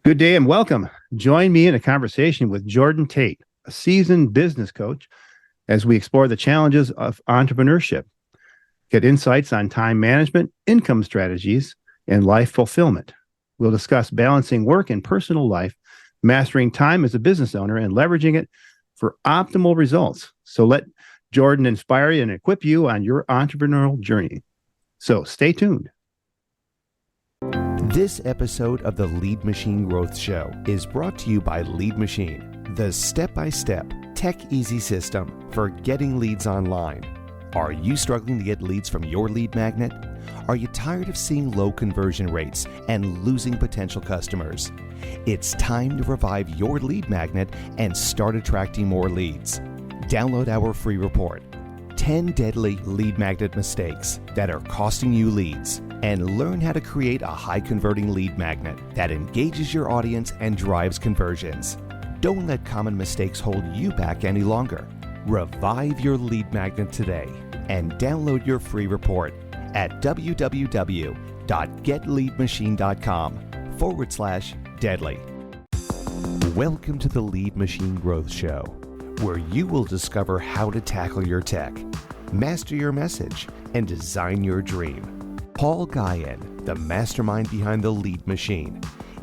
Good day and welcome. Join me in a conversation with Jordan Tait, a seasoned business coach, as we explore the challenges of entrepreneurship, get insights on time management, income strategies, and life fulfillment. We'll discuss balancing work and personal life, mastering time as a business owner, and leveraging it for optimal results. So let Jordan inspire you and equip you on your entrepreneurial journey. So stay tuned. This episode of the Lead Machine Growth Show is brought to you by Lead Machine, the step-by-step, tech-easy system for getting leads online. Are you struggling to get leads from your lead magnet? Are you tired of seeing low conversion rates and losing potential customers? It's time to revive your lead magnet and start attracting more leads. Download our free report, 10 Deadly Lead Magnet Mistakes That Are Costing You Leads, and learn how to create a high-converting lead magnet that engages your audience and drives conversions. Don't let common mistakes hold you back any longer. Revive your lead magnet today and download your free report at www.getleadmachine.com/deadly. Welcome to the Lead Machine Growth Show, where you will discover how to tackle your tech, master your message, and design your dream. Paul Guyan, the mastermind behind the Lead Machine,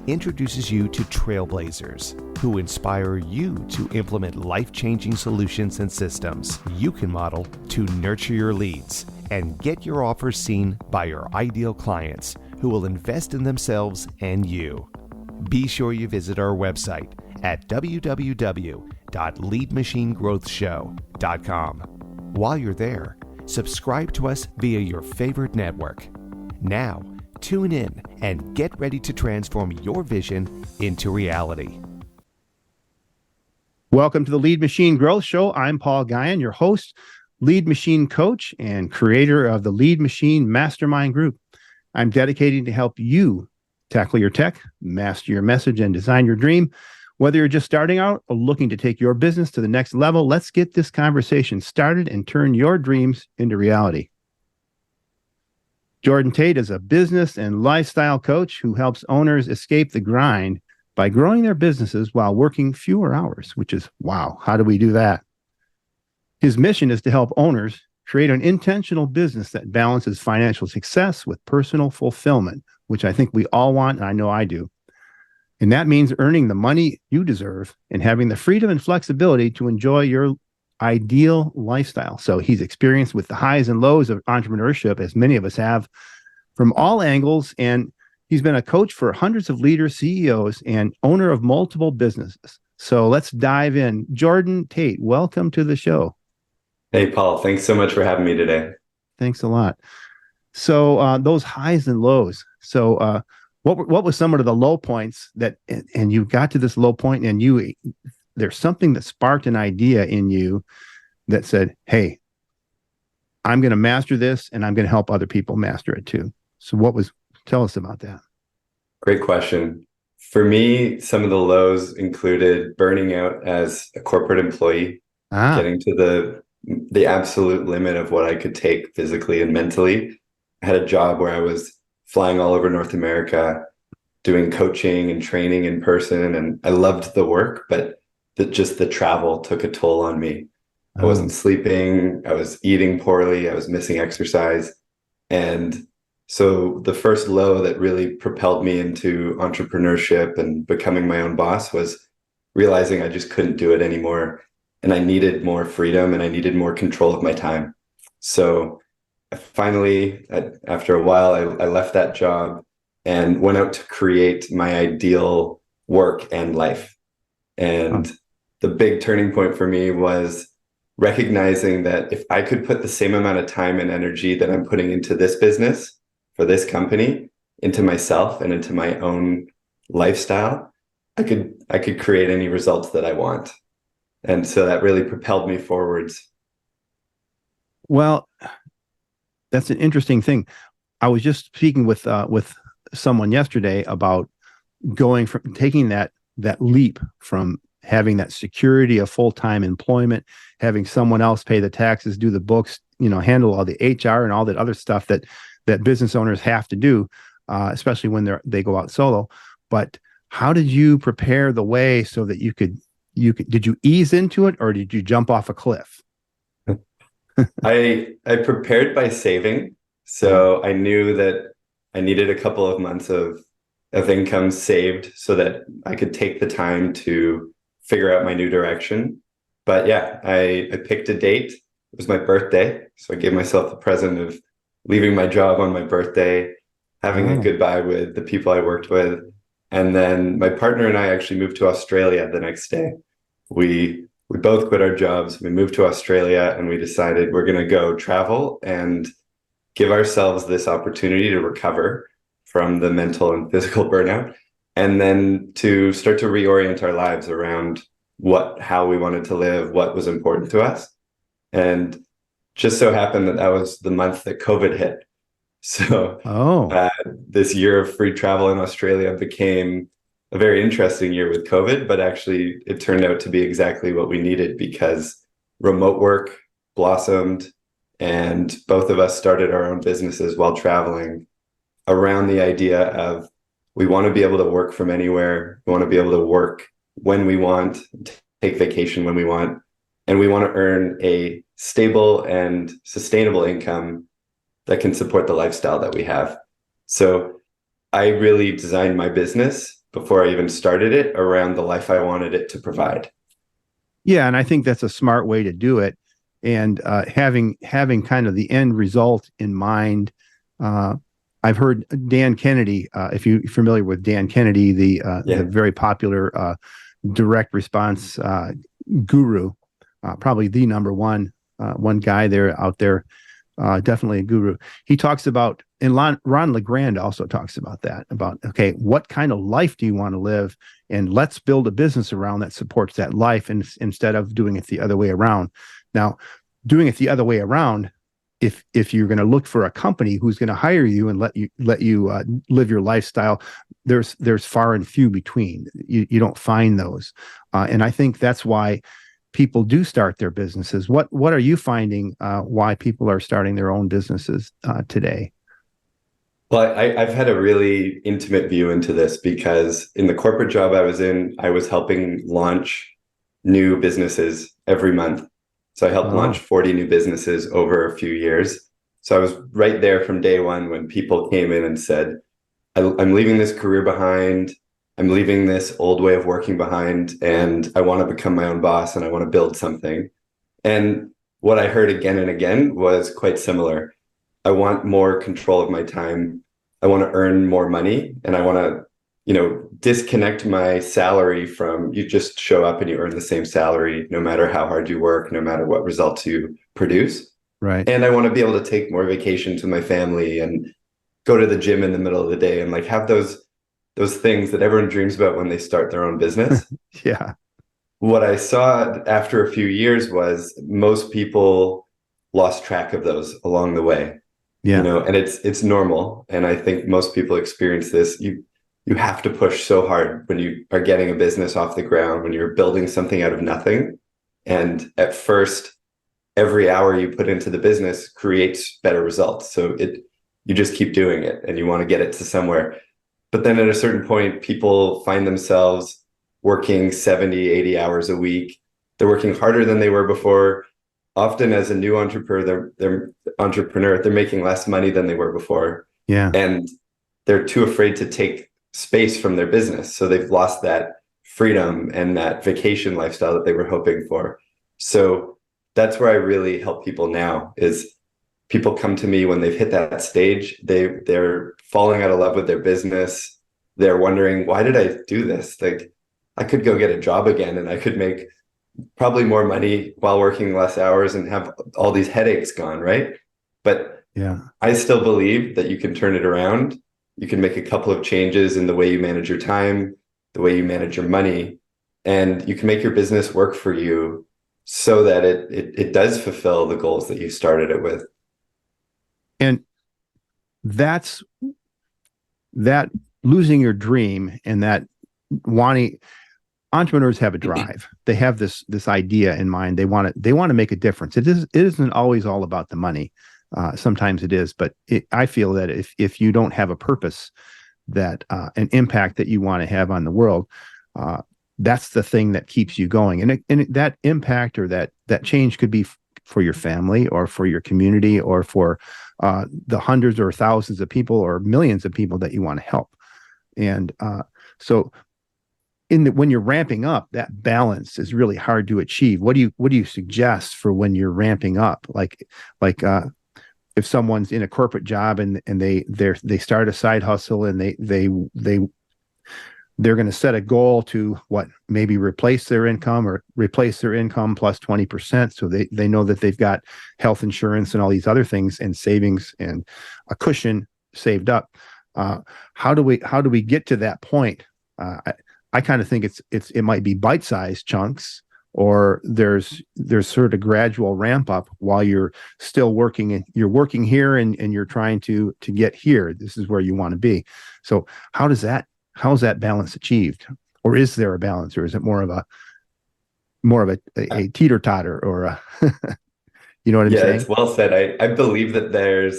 introduces you to trailblazers who inspire you to implement life-changing solutions and systems you can model to nurture your leads and get your offers seen by your ideal clients who will invest in themselves and you. Be sure you visit our website at www.leadmachinegrowthshow.com. While you're there, subscribe to us via your favorite network. Now, tune in and get ready to transform your vision into reality. Welcome to the Lead Machine Growth Show. I'm Paul Guyan, your host, lead machine coach, and creator of the Lead Machine Mastermind Group. I'm dedicated to help you tackle your tech, master your message, and design your dream. Whether you're just starting out or looking to take your business to the next level, let's get this conversation started and turn your dreams into reality. Jordan Tait is a business and lifestyle coach who helps owners escape the grind by growing their businesses while working fewer hours, which is, wow, how do we do that? His mission is to help owners create an intentional business that balances financial success with personal fulfillment, which I think we all want, and I know I do. And that means earning the money you deserve and having the freedom and flexibility to enjoy your ideal lifestyle. So he's experienced with the highs and lows of entrepreneurship, as many of us have, from all angles. And he's been a coach for hundreds of leaders, CEOs, and owner of multiple businesses. So let's dive in. Jordan Tait, welcome to the show. Hey, Paul. Thanks so much for having me today. Thanks a lot. So those highs and lows. So what was some of the low points that, and you got to this low point and there's something that sparked an idea in you that said, hey, I'm going to master this and I'm going to help other people master it too. So tell us about that. Great question. For me, some of the lows included burning out as a corporate employee, getting to the absolute limit of what I could take physically and mentally. I had a job where I was flying all over North America, doing coaching and training in person. And I loved the work, but just the travel took a toll on me. I wasn't sleeping. I was eating poorly. I was missing exercise. And so the first low that really propelled me into entrepreneurship and becoming my own boss was realizing I just couldn't do it anymore. And I needed more freedom and I needed more control of my time. So finally, after a while, I left that job and went out to create my ideal work and life. And the big turning point for me was recognizing that if I could put the same amount of time and energy that I'm putting into this business for this company, into myself and into my own lifestyle, I could create any results that I want. And so that really propelled me forwards. Well, that's an interesting thing. I was just speaking with someone yesterday about going from taking that leap from having that security of full-time employment, having someone else pay the taxes, do the books, handle all the HR and all that other stuff that business owners have to do, especially when they go out solo. But how did you prepare the way so that did you ease into it or did you jump off a cliff? I prepared by saving. So I knew that I needed a couple of months of income saved so that I could take the time to figure out my new direction. But yeah, I picked a date. It was my birthday. So I gave myself the present of leaving my job on my birthday, having a goodbye with the people I worked with. And then my partner and I actually moved to Australia the next day. We both quit our jobs. We moved to Australia and we decided we're going to go travel and give ourselves this opportunity to recover from the mental and physical burnout, and then to start to reorient our lives around how we wanted to live, what was important to us. And just so happened that was the month that COVID hit. So this year of free travel in Australia became a very interesting year with COVID, but actually it turned out to be exactly what we needed because remote work blossomed and both of us started our own businesses while traveling around the idea of we want to be able to work from anywhere. We want to be able to work when we want, take vacation when we want, and we want to earn a stable and sustainable income that can support the lifestyle that we have. So I really designed my business before I even started it around the life I wanted it to provide. Yeah, and I think that's a smart way to do it. And having kind of the end result in mind. I've heard Dan Kennedy, if you're familiar with Dan Kennedy, the very popular direct response guru, probably the number one guy out there, definitely a guru. He talks about, and Ron LeGrand also talks about that, about, okay, what kind of life do you want to live? And let's build a business around that supports that life instead of doing it the other way around. Now, doing it the other way around, if you're going to look for a company who's going to hire you and let you live your lifestyle, there's far and few between. You don't find those, and I think that's why people do start their businesses. What are you finding why people are starting their own businesses today? Well, I've had a really intimate view into this because in the corporate job I was in, I was helping launch new businesses every month. So I helped launch 40 new businesses over a few years. So I was right there from day one when people came in and said, I'm leaving this career behind. I'm leaving this old way of working behind, and I want to become my own boss and I want to build something. And what I heard again and again was quite similar. I want more control of my time. I want to earn more money, and I want to, disconnect my salary from you just show up and you earn the same salary no matter how hard you work, no matter what results you produce. Right. And I want to be able to take more vacations with my family and go to the gym in the middle of the day and like have those things that everyone dreams about when they start their own business. Yeah. What I saw after a few years was most people lost track of those along the way. Yeah. And it's normal. And I think most people experience this. You have to push so hard when you are getting a business off the ground, when you're building something out of nothing. And at first, every hour you put into the business creates better results. So you just keep doing it and you want to get it to somewhere. But then at a certain point, people find themselves working 70, 80 hours a week. They're working harder than they were before. Often as a new entrepreneur, they're making less money than they were before. Yeah. And they're too afraid to take space from their business. So they've lost that freedom and that vacation lifestyle that they were hoping for. So that's where I really help people now is people come to me when they've hit that stage. They're falling out of love with their business. They're wondering, why did I do this? Like, I could go get a job again and I could make probably more money while working less hours and have all these headaches gone, right? But yeah, I still believe that you can turn it around. You can make a couple of changes in the way you manage your time, the way you manage your money, and you can make your business work for you so that it does fulfill the goals that you started it with. And that's that losing your dream and that wanting. Entrepreneurs have a drive. They have this idea in mind. They want to make a difference. It isn't always all about the money. Sometimes it is, but I feel that if you don't have a purpose, an impact that you want to have on the world, that's the thing that keeps you going. And that impact or that change could be for your family or for your community or for the hundreds or thousands of people or millions of people that you want to help. And so when you're ramping up, that balance is really hard to achieve. What do you suggest for when you're ramping up? Like if someone's in a corporate job and they start a side hustle and they're going to set a goal to maybe replace their income plus 20%. So they know that they've got health insurance and all these other things and savings and a cushion saved up. How do we get to that point? I kind of think it might be bite-sized chunks, or there's sort of gradual ramp up while you're still working, and you're working here and you're trying to get here. This is where you want to be. So how is that balance achieved? Or is there a balance, or is it more of a teeter-totter, or a you know what I'm saying? Yeah, it's well said. I believe that there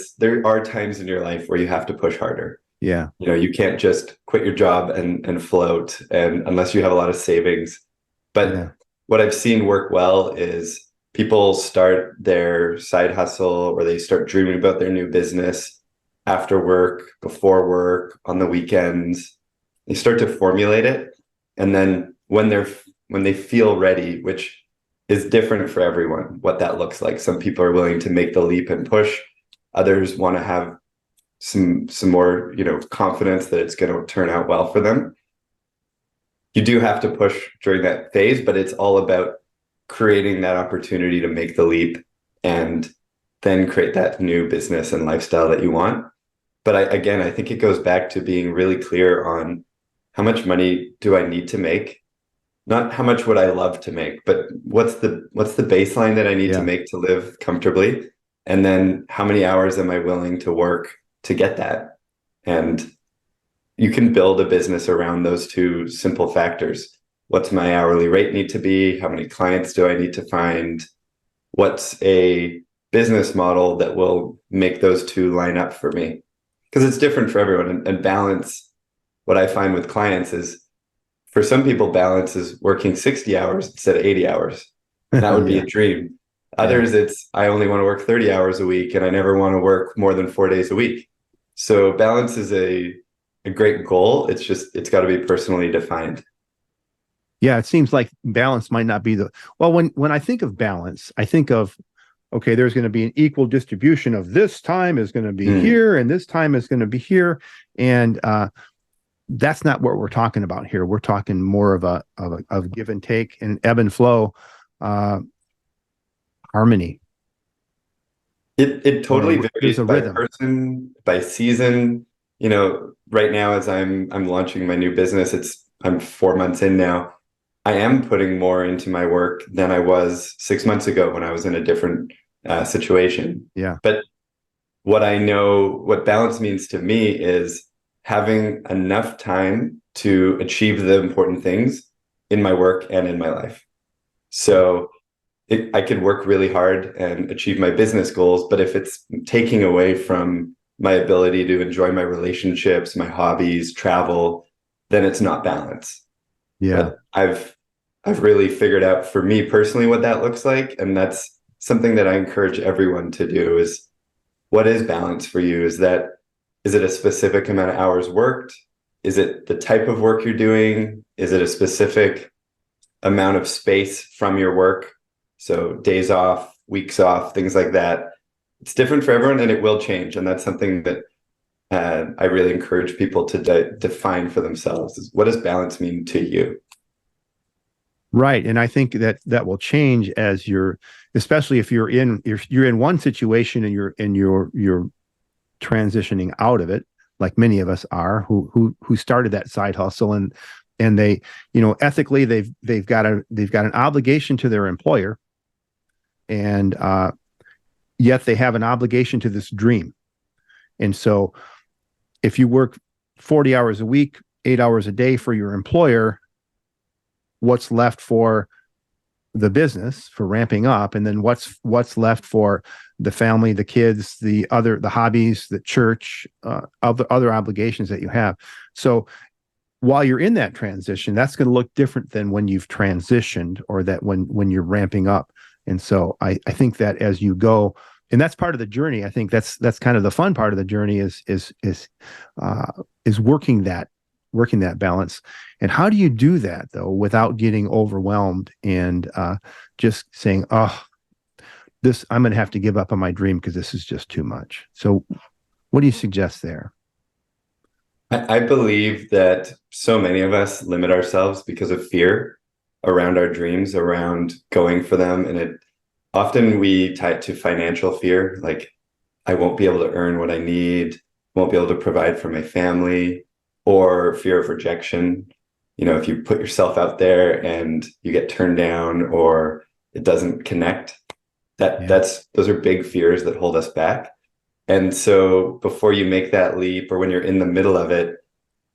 are times in your life where you have to push harder. Yeah. You can't just quit your job and float, and unless you have a lot of savings. But what I've seen work well is people start their side hustle, or they start dreaming about their new business after work, before work, on the weekends. They start to formulate it. And then when they feel ready, which is different for everyone, what that looks like. Some people are willing to make the leap and push. Others want to have some more, confidence that it's going to turn out well for them. You do have to push during that phase, but it's all about creating that opportunity to make the leap and then create that new business and lifestyle that you want. But I think it goes back to being really clear on how much money do I need to make? Not how much would I love to make, but what's the baseline that I need to make to live comfortably? And then how many hours am I willing to work to get that? And you can build a business around those two simple factors. What's my hourly rate need to be? How many clients do I need to find? What's a business model that will make those two line up for me? Because it's different for everyone. And balance, what I find with clients is, for some people, balance is working 60 hours instead of 80 hours. And that would be a dream. Others, it's, I only want to work 30 hours a week and I never want to work more than 4 days a week. So balance is a great goal. It's got to be personally defined. Yeah, it seems like balance might not be when I think of balance, I think of, okay, there's going to be an equal distribution of this time is going to be here and this time is going to be here. And that's not what we're talking about here. We're talking more of give and take and ebb and flow, harmony. It totally varies by rhythm. Person, by season. Right now, as I'm launching my new business, I'm 4 months in now. I am putting more into my work than I was 6 months ago when I was in a different situation. Yeah. But what I know, what balance means to me is having enough time to achieve the important things in my work and in my life. So I could work really hard and achieve my business goals, but if it's taking away from my ability to enjoy my relationships, my hobbies, travel, then it's not balance. Yeah. But I've really figured out for me personally what that looks like. And that's something that I encourage everyone to do is, what is balance for you? Is it a specific amount of hours worked? Is it the type of work you're doing? Is it a specific amount of space from your work? So days off, weeks off, things like that. It's different for everyone and it will change. And that's something that I really encourage people to define for themselves. Is, what does balance mean to you? Right. And I think that will change as especially if you're in one situation and you're transitioning out of it, like many of us are who started that side hustle and they, ethically they've got an obligation to their employer, and yet they have an obligation to this dream. And so if you work 40 hours a week, 8 hours a day for your employer, what's left for the business, for ramping up, and then what's left for the family, the kids, the hobbies, the church, other obligations that you have. So while you're in that transition, that's going to look different than when you've transitioned, or that when you're ramping up. And so I think that as you go, and that's part of the journey. I think that's kind of the fun part of the journey is working that balance. And how do you do that though without getting overwhelmed and just saying, oh, this, I'm going to have to give up on my dream because this is just too much. So what do you suggest there? I believe that so many of us limit ourselves because of fear around our dreams, around going for them. And often we tie it to financial fear, like I won't be able to earn what I need, won't be able to provide for my family, or fear of rejection. If you put yourself out there and you get turned down or it doesn't connect, those are big fears that hold us back. And so before you make that leap, or when you're in the middle of it,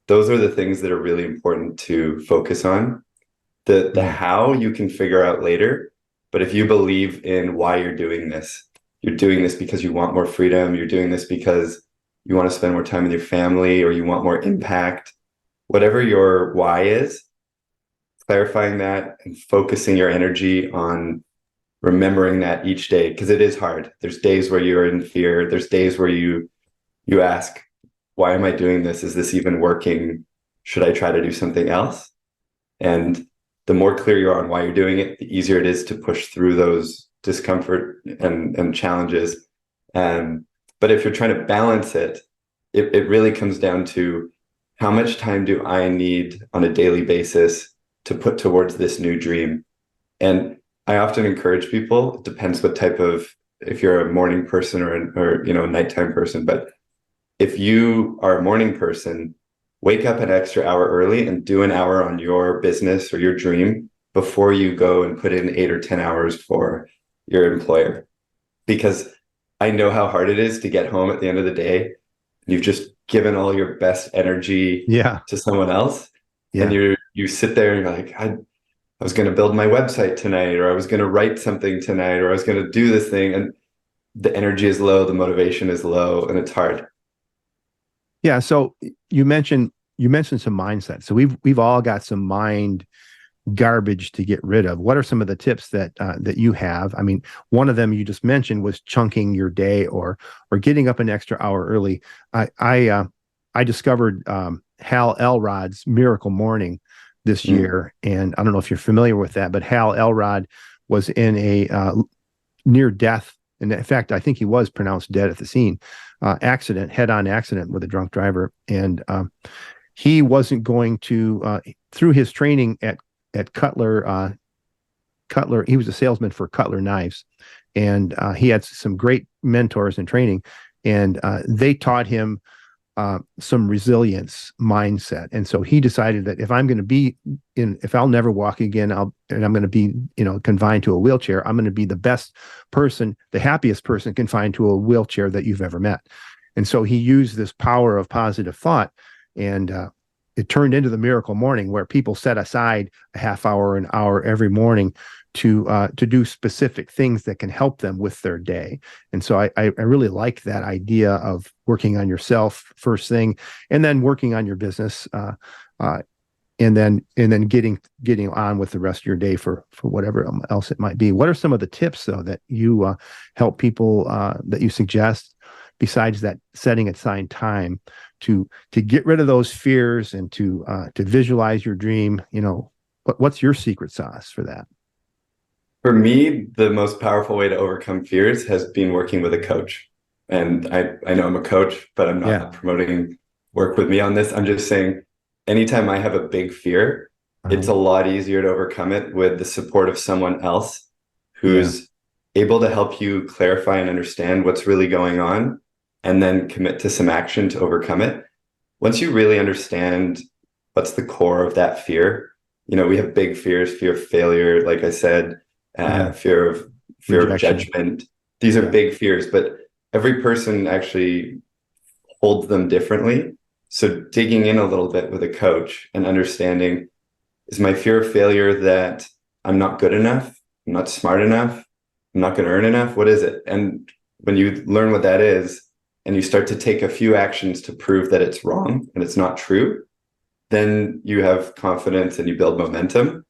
those are the things that are really important to focus on. The how you can figure out later, but if you believe in why you're doing this because you want more freedom, you're doing this because you want to spend more time with your family, or you want more impact, whatever your why is, clarifying that and focusing your energy on remembering that each day, because it is hard. There's days where you're in fear. There's days where you ask, why am I doing this? Is this even working? Should I try to do something else? And the more clear you are on why you're doing it, the easier it is to push through those discomfort and challenges. But if you're trying to balance it, it really comes down to how much time do I need on a daily basis to put towards this new dream? And I often encourage people, it depends what type of, if you're a morning person or a nighttime person, but if you are a morning person, wake up an extra hour early and do an hour on your business or your dream before you go and put in 8 or 10 hours for your employer. Because I know how hard it is to get home at the end of the day. You've just given all your best energy to someone else. And you sit there and you're like, I was going to build my website tonight, or I was going to write something tonight, or I was going to do this thing. And the energy is low, the motivation is low, and it's hard. Yeah. So you mentioned some mindset. So we've all got some mind garbage to get rid of. What are some of the tips that you have? I mean, one of them you just mentioned was chunking your day or getting up an extra hour early. I discovered Hal Elrod's Miracle Morning this year, and I don't know if you're familiar with that, but Hal Elrod was in a near death, and in fact, I think he was pronounced dead at the scene, head-on accident with a drunk driver, and he wasn't going to through his training at Cutler, he was a salesman for Cutler Knives, and he had some great mentors in training, and they taught him some resilience mindset. And so he decided that if I'll never walk again, I'm going to be, confined to a wheelchair, I'm going to be the best person, the happiest person confined to a wheelchair that you've ever met. And so he used this power of positive thought, and it turned into the Miracle Morning, where people set aside a half hour, an hour every morning to do specific things that can help them with their day. And so I really like that idea of working on yourself first thing, and then working on your business, and then getting on with the rest of your day for whatever else it might be. What are some of the tips though that you help people that you suggest, besides that setting aside time to get rid of those fears and to visualize your dream? What's your secret sauce for that? For me, the most powerful way to overcome fears has been working with a coach. And I know I'm a coach, but I'm not promoting work with me on this. I'm just saying, anytime I have a big fear, it's a lot easier to overcome it with the support of someone else who's able to help you clarify and understand what's really going on, and then commit to some action to overcome it. Once you really understand what's the core of that fear, we have big fears, fear of failure, like I said, fear of judgment. These are big fears, but every person actually holds them differently. So digging in a little bit with a coach and understanding, is my fear of failure that I'm not good enough? I'm not smart enough, I'm not going to earn enough. What is it? And when you learn what that is, and you start to take a few actions to prove that it's wrong and it's not true, then you have confidence and you build momentum.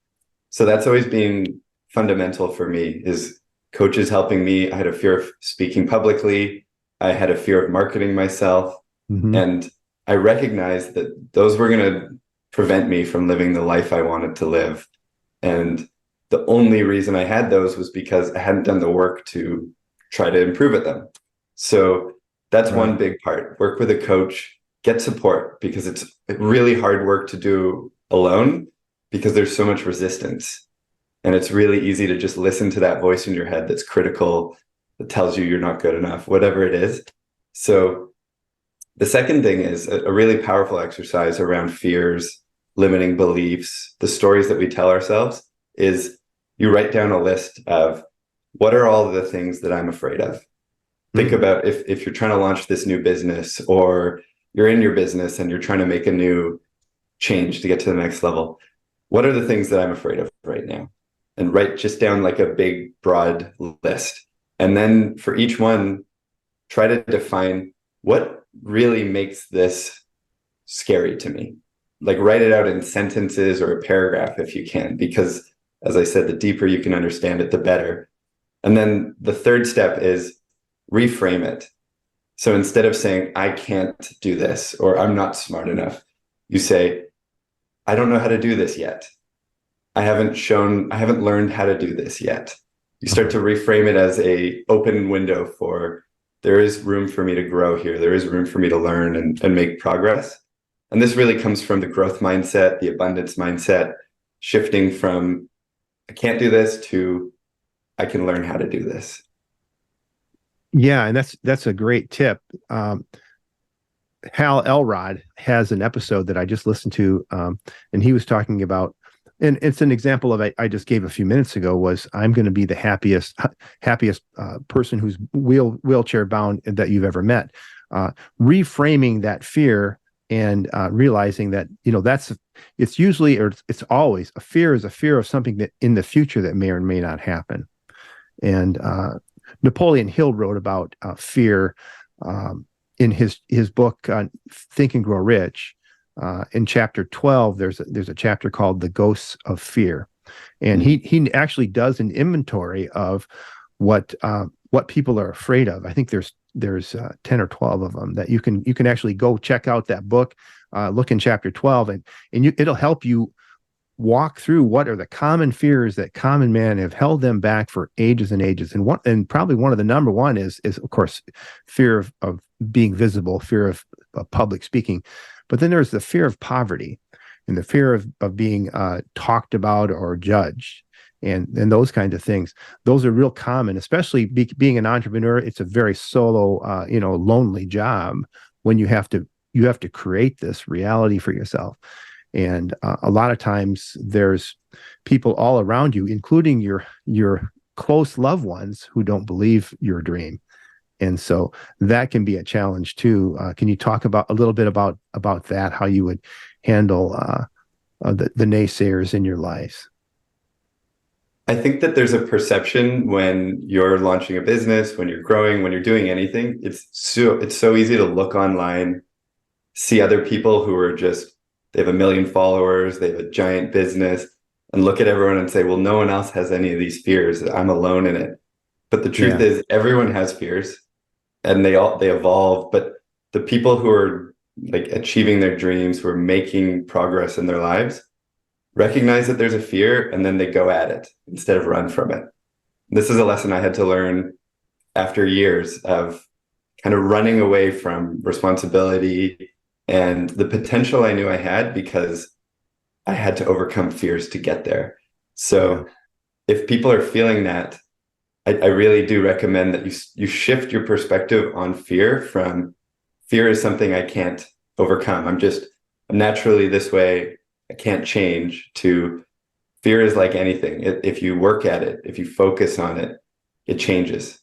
So that's always been fundamental for me, is coaches helping me. I had a fear of speaking publicly. I had a fear of marketing myself. And I recognized that those were going to prevent me from living the life I wanted to live. And the only reason I had those was because I hadn't done the work to try to improve at them. So that's one big part. Work with a coach, get support, because it's really hard work to do alone because there's so much resistance. And it's really easy to just listen to that voice in your head that's critical, that tells you you're not good enough, whatever it is. So the second thing is a really powerful exercise around fears, limiting beliefs, the stories that we tell ourselves, is you write down a list of what are all the things that I'm afraid of. Think about if you're trying to launch this new business, or you're in your business and you're trying to make a new change to get to the next level. What are the things that I'm afraid of right now? And write just down like a big, broad list. And then for each one, try to define what really makes this scary to me. Like write it out in sentences or a paragraph if you can, because as I said, the deeper you can understand it, the better. And then the third step is reframe it. So instead of saying, I can't do this, or I'm not smart enough, you say, I don't know how to do this yet. I haven't learned how to do this yet. You start to reframe it as a open window for, there is room for me to grow here. There is room for me to learn and make progress. And this really comes from the growth mindset, the abundance mindset, shifting from, I can't do this to, I can learn how to do this. Yeah, and that's a great tip. Hal Elrod has an episode that I just listened to, and he was talking about, and it's an example of I just gave a few minutes ago, was I'm going to be the happiest person who's wheelchair bound that you've ever met. Reframing that fear and realizing that it's usually, or it's always, a fear is a fear of something that in the future that may or may not happen. And Napoleon Hill wrote about fear in his book Think and Grow Rich. In chapter 12, there's a chapter called The Ghosts of Fear, and he actually does an inventory of what people are afraid of. I think there's 10 or 12 of them that you can actually go check out that book, look in chapter 12, and it'll help you walk through what are the common fears that common men have held them back for ages and ages. And probably one of the number one is of course fear of being visible, fear of public speaking. But then there's the fear of poverty and the fear of being talked about or judged, and those kinds of things. Those are real common, especially being an entrepreneur. It's a very solo, lonely job when you have to create this reality for yourself. And a lot of times there's people all around you, including your close loved ones, who don't believe your dream. And so that can be a challenge too. Can you talk a little bit about that, how you would handle the naysayers in your lives? I think that there's a perception when you're launching a business, when you're growing, when you're doing anything, it's so easy to look online, see other people who are they have 1 million followers, they have a giant business, and look at everyone and say, well, no one else has any of these fears. I'm alone in it. But the truth is everyone has fears, and they evolve. But the people who are like achieving their dreams, who are making progress in their lives, recognize that there's a fear, and then they go at it instead of run from it. This is a lesson I had to learn after years of kind of running away from responsibility and the potential I knew I had, because I had to overcome fears to get there. So if people are feeling that, I really do recommend that you shift your perspective on fear from fear is something I can't overcome. I'm naturally this way, I can't change, to fear is like anything. If you work at it, if you focus on it, it changes.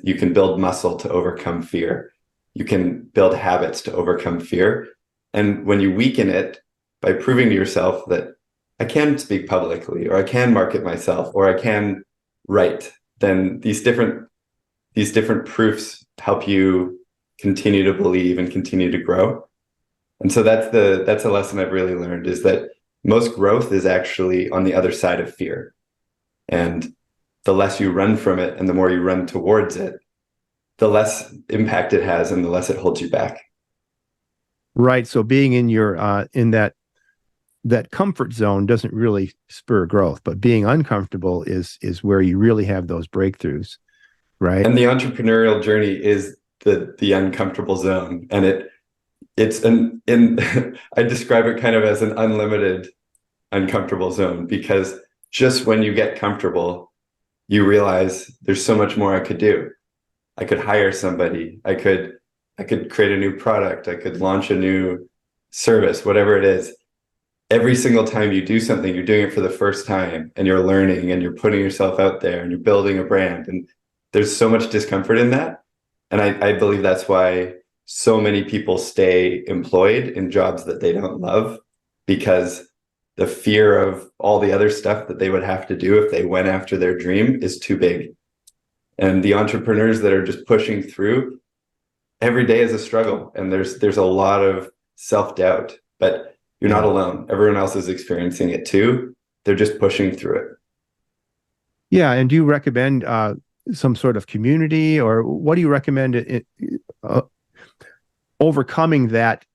You can build muscle to overcome fear. You can build habits to overcome fear. And when you weaken it by proving to yourself that I can speak publicly, or I can market myself, or I can right, then these different proofs help you continue to believe and continue to grow. And so that's a lesson I've really learned, is that most growth is actually on the other side of fear. And the less you run from it and the more you run towards it, the less impact it has and the less it holds you back. Right. So being in your in that comfort zone doesn't really spur growth, but being uncomfortable is where you really have those breakthroughs, right? And the entrepreneurial journey is the uncomfortable zone, and it's an in I describe it kind of as an unlimited uncomfortable zone, because just when you get comfortable, you realize there's so much more I could do. I could hire somebody. I could create a new product. I could launch a new service, whatever it is. Every single time you do something, you're doing it for the first time, and you're learning and you're putting yourself out there and you're building a brand. And there's so much discomfort in that. And I believe that's why so many people stay employed in jobs that they don't love, because the fear of all the other stuff that they would have to do if they went after their dream is too big. And the entrepreneurs that are just pushing through, every day is a struggle, and there's a lot of self-doubt, but you're not alone. Everyone else is experiencing it too. They're just pushing through it. Yeah. And do you recommend some sort of community, or what do you recommend overcoming that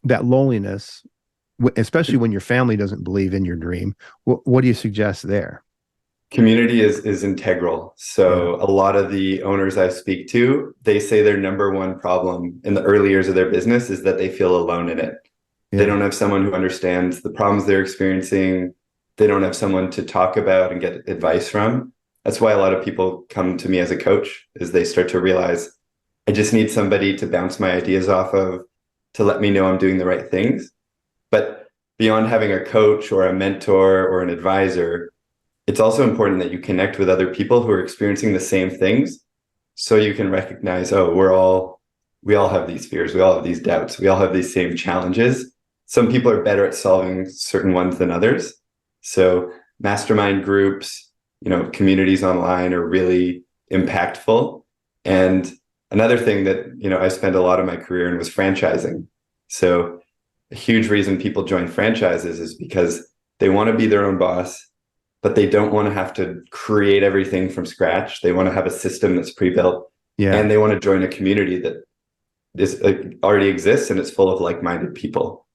loneliness, especially when your family doesn't believe in your dream? What do you suggest there? Community is integral. So a lot of the owners I speak to, they say their number one problem in the early years of their business is that they feel alone in it. They don't have someone who understands the problems they're experiencing. They don't have someone to talk about and get advice from. That's why a lot of people come to me as a coach, is they start to realize, I just need somebody to bounce my ideas off of, to let me know I'm doing the right things. But beyond having a coach or a mentor or an advisor, it's also important that you connect with other people who are experiencing the same things, so you can recognize, oh, we all have these fears. We all have these doubts. We all have these same challenges. Some people are better at solving certain ones than others. So mastermind groups, communities online are really impactful. And another thing that, I spent a lot of my career in was franchising. So a huge reason people join franchises is because they want to be their own boss, but they don't want to have to create everything from scratch. They want to have a system that's pre-built, and they want to join a community that already exists and it's full of like-minded people.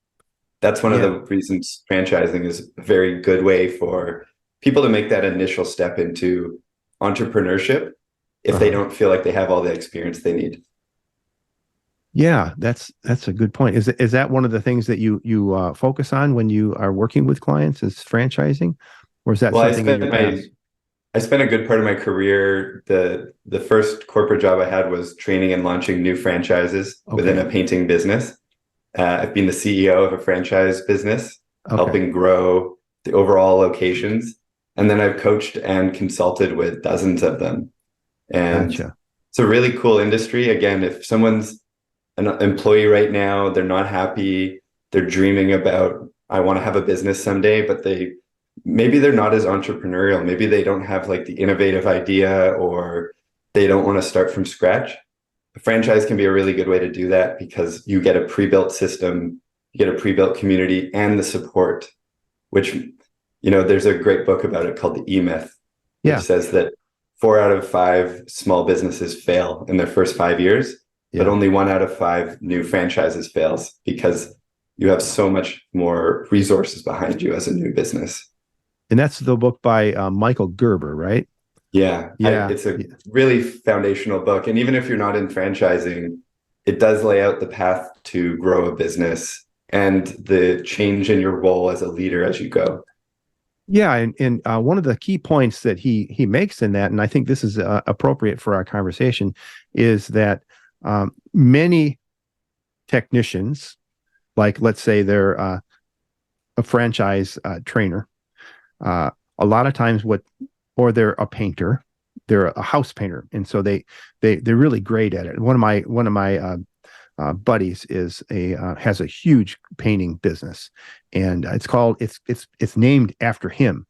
That's one of the reasons franchising is a very good way for people to make that initial step into entrepreneurship if they don't feel like they have all the experience they need. Yeah, that's a good point. Is that one of the things that you focus on when you are working with clients, is franchising, or is that something in your past? I spent a good part of my career. The first corporate job I had was training and launching new franchises within a painting business. I've been the CEO of a franchise business, helping grow the overall locations. And then I've coached and consulted with dozens of them. And it's a really cool industry. Again, if someone's an employee right now, they're not happy, they're dreaming about, I want to have a business someday, but maybe they're not as entrepreneurial. Maybe they don't have like the innovative idea, or they don't want to start from scratch. A franchise can be a really good way to do that, because you get a pre-built system, you get a pre-built community, and the support, which, there's a great book about it called The E-Myth, which says that 4 out of 5 small businesses fail in their first 5 years, but only 1 out of 5 new franchises fails, because you have so much more resources behind you as a new business. And that's the book by Michael Gerber, right? Yeah. It's a really foundational book. And even if you're not in franchising, it does lay out the path to grow a business and the change in your role as a leader as you go. Yeah. And one of the key points that he makes in that, and I think this is appropriate for our conversation, is that many technicians, like let's say they're a franchise trainer, a lot of times or they're a painter, they're a house painter, and so they're really great at it. One of my buddies has a huge painting business, and it's named after him,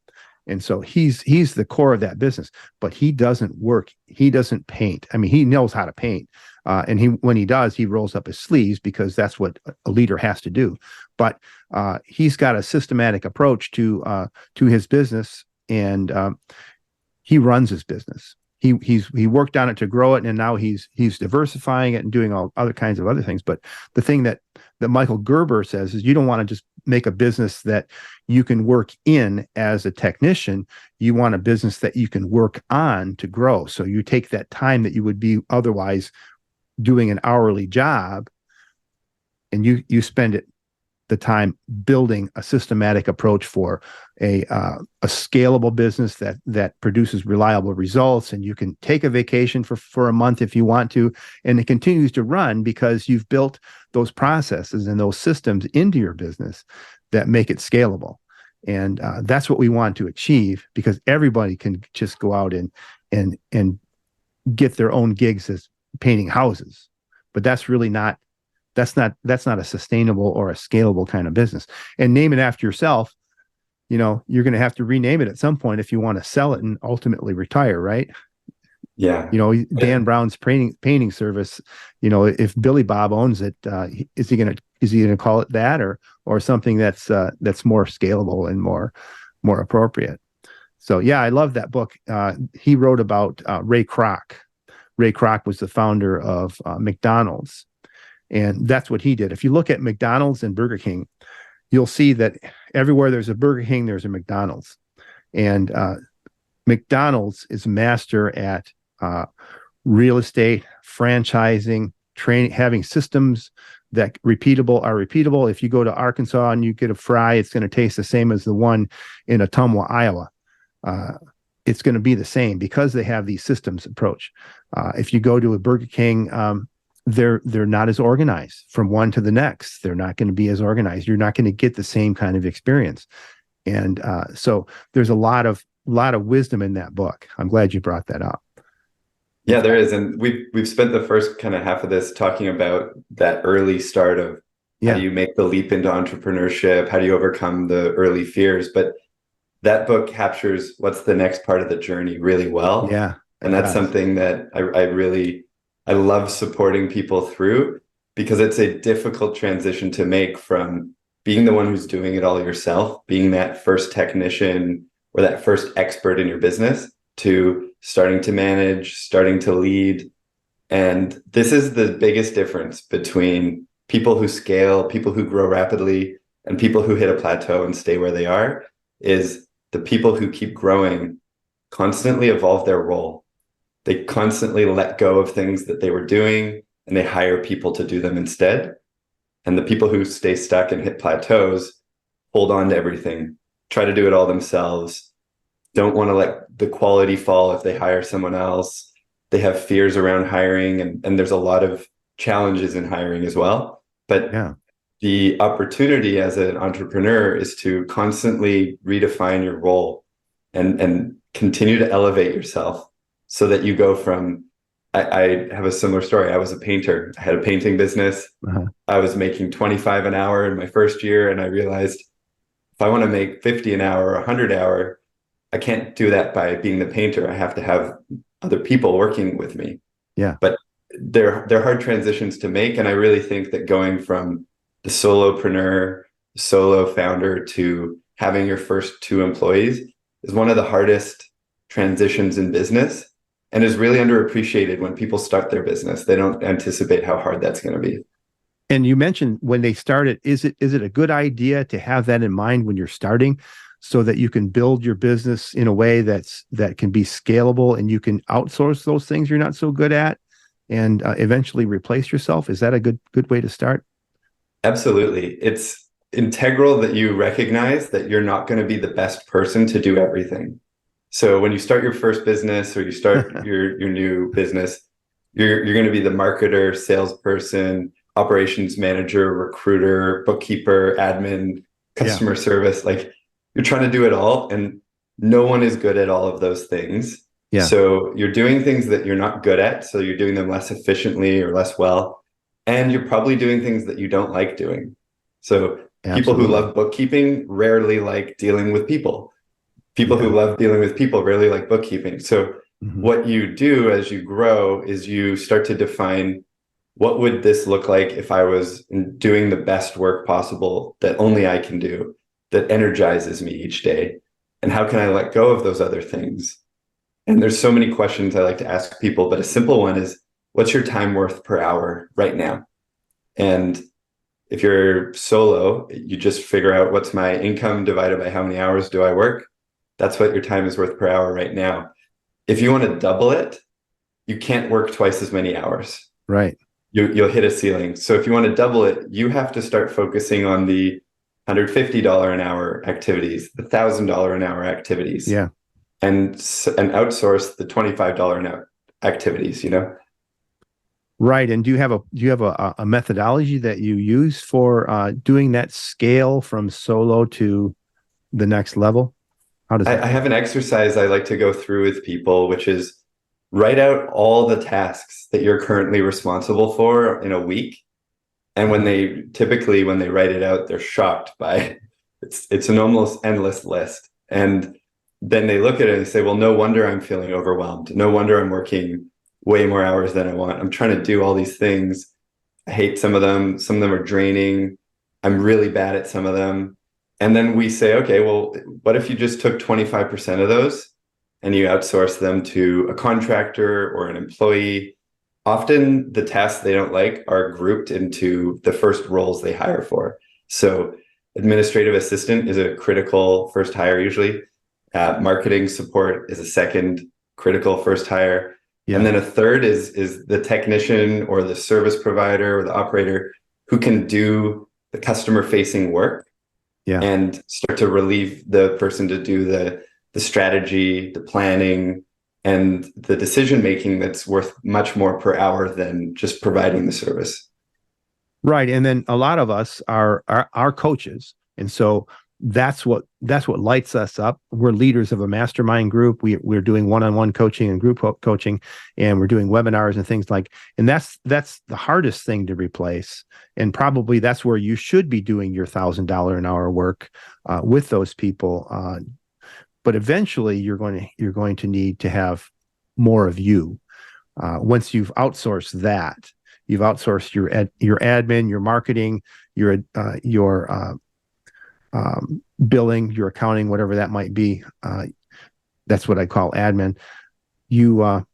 And so he's the core of that business, but he doesn't work. He doesn't paint. I mean, he knows how to paint. And when he does, he rolls up his sleeves because that's what a leader has to do. But he's got a systematic approach to his business, and he runs his business. He worked on it to grow it, and now he's diversifying it and doing all other kinds of other things. But the thing that Michael Gerber says is, you don't want to just make a business that you can work in as a technician. You want a business that you can work on to grow. So you take that time that you would be otherwise doing an hourly job, and you spend the time building a systematic approach for a scalable business that produces reliable results. And you can take a vacation for a month if you want to, and it continues to run because you've built those processes and those systems into your business that make it scalable. And that's what we want to achieve, because everybody can just go out and get their own gigs as painting houses, but that's not a sustainable or a scalable kind of business. And name it after yourself, you're going to have to rename it at some point if you want to sell it and ultimately retire, right? Yeah. Dan Brown's painting service, if Billy Bob owns it, is he going to call it that, or something that's more scalable and more appropriate? So yeah, I love that book. He wrote about Ray Kroc. Ray Kroc was the founder of McDonald's. And that's what he did. If you look at McDonald's and Burger King, you'll see that everywhere there's a Burger King, there's a McDonald's. And McDonald's is a master at real estate, franchising, training, having systems that are repeatable. If you go to Arkansas and you get a fry, it's going to taste the same as the one in Ottumwa, Iowa. It's going to be the same because they have these systems approach. If you go to a Burger King, they're not as organized from one to the next. They're not going to be as organized. You're not going to get the same kind of experience. And so there's a lot of wisdom in that book. I'm glad you brought that up. Yeah, there is. And we've spent the first kind of half of this talking about that early start of how do you make the leap into entrepreneurship? How do you overcome the early fears? But that book captures what's the next part of the journey really well. Yeah. And that's something that I love supporting people through, because it's a difficult transition to make from being the one who's doing it all yourself, being that first technician or that first expert in your business, to starting to manage, starting to lead. And this is the biggest difference between people who scale, people who grow rapidly, and people who hit a plateau and stay where they are, is the people who keep growing constantly evolve their role. They constantly let go of things that they were doing, and they hire people to do them instead. And the people who stay stuck and hit plateaus hold on to everything, try to do it all themselves, don't want to let the quality fall if they hire someone else. They have fears around hiring, and there's a lot of challenges in hiring as well. But the opportunity as an entrepreneur is to constantly redefine your role and continue to elevate yourself, so that you go from, I have a similar story. I was a painter. I had a painting business. I was making 25 an hour in my first year. And I realized, if I want to make 50 an hour or 100 an hour, I can't do that by being the painter. I have to have other people working with me. Yeah. But they're hard transitions to make. And I really think that going from the solopreneur, solo founder, to having your first 2 employees is one of the hardest transitions in business, and is really underappreciated. When people start their business, they don't anticipate how hard that's going to be. And you mentioned when they started, is it a good idea to have that in mind when you're starting, so that you can build your business in a way that can be scalable, and you can outsource those things you're not so good at, and eventually replace yourself? Is that a good way to start? Absolutely. It's integral that you recognize that you're not going to be the best person to do everything. So when you start your first business, or you start your new business, you're going to be the marketer, salesperson, operations manager, recruiter, bookkeeper, admin, customer service. Like, you're trying to do it all, and no one is good at all of those things. Yeah. So you're doing things that you're not good at, so you're doing them less efficiently or less well, and you're probably doing things that you don't like doing. So people who love bookkeeping rarely like dealing with people. People who Yeah. love dealing with people really like bookkeeping. So Mhm. what you do as you grow is you start to define, what would this look like if I was doing the best work possible that only I can do, that energizes me each day? And how can I let go of those other things? And there's so many questions I like to ask people, but a simple one is, what's your time worth per hour right now? And if you're solo, you just figure out, what's my income divided by how many hours do I work? That's what your time is worth per hour right now. If you want to double it, you can't work twice as many hours. Right. You'll hit a ceiling. So if you want to double it, you have to start focusing on the $150 an hour activities, the $1,000 an hour activities, Yeah. and outsource the $25 an hour activities, you know? Right. And do you have a methodology that you use for doing that scale from solo to the next level? How does I that? have an exercise I like to go through with people, which is, write out all the tasks that you're currently responsible for in a week. And when they write it out, they're shocked by it's an almost endless list. And then they look at it and say, well, no wonder I'm feeling overwhelmed. No wonder I'm working way more hours than I want. I'm trying to do all these things. I hate some of them. Some of them are draining. I'm really bad at some of them. And then we say, okay, well, what if you just took 25% of those and you outsource them to a contractor or an employee? Often the tasks they don't like are grouped into the first roles they hire for. So administrative assistant is a critical first hire usually. Marketing support is a second critical first hire. Yeah. And then a third is the technician or the service provider or the operator who can do the customer facing work, Yeah. and start to relieve the person to do the strategy, the planning, and the decision making that's worth much more per hour than just providing the service. Right. And then a lot of us are coaches. And so that's what lights us up. We're leaders of a mastermind group. We're doing one-on-one coaching and group coaching, and we're doing webinars and things and that's the hardest thing to replace. And probably that's where you should be doing your $1,000 an hour work with those people. But eventually you're going to need to have more of you. Once you've outsourced that, you've outsourced your admin, your marketing, your billing, your accounting, whatever that might be. That's what I call admin. You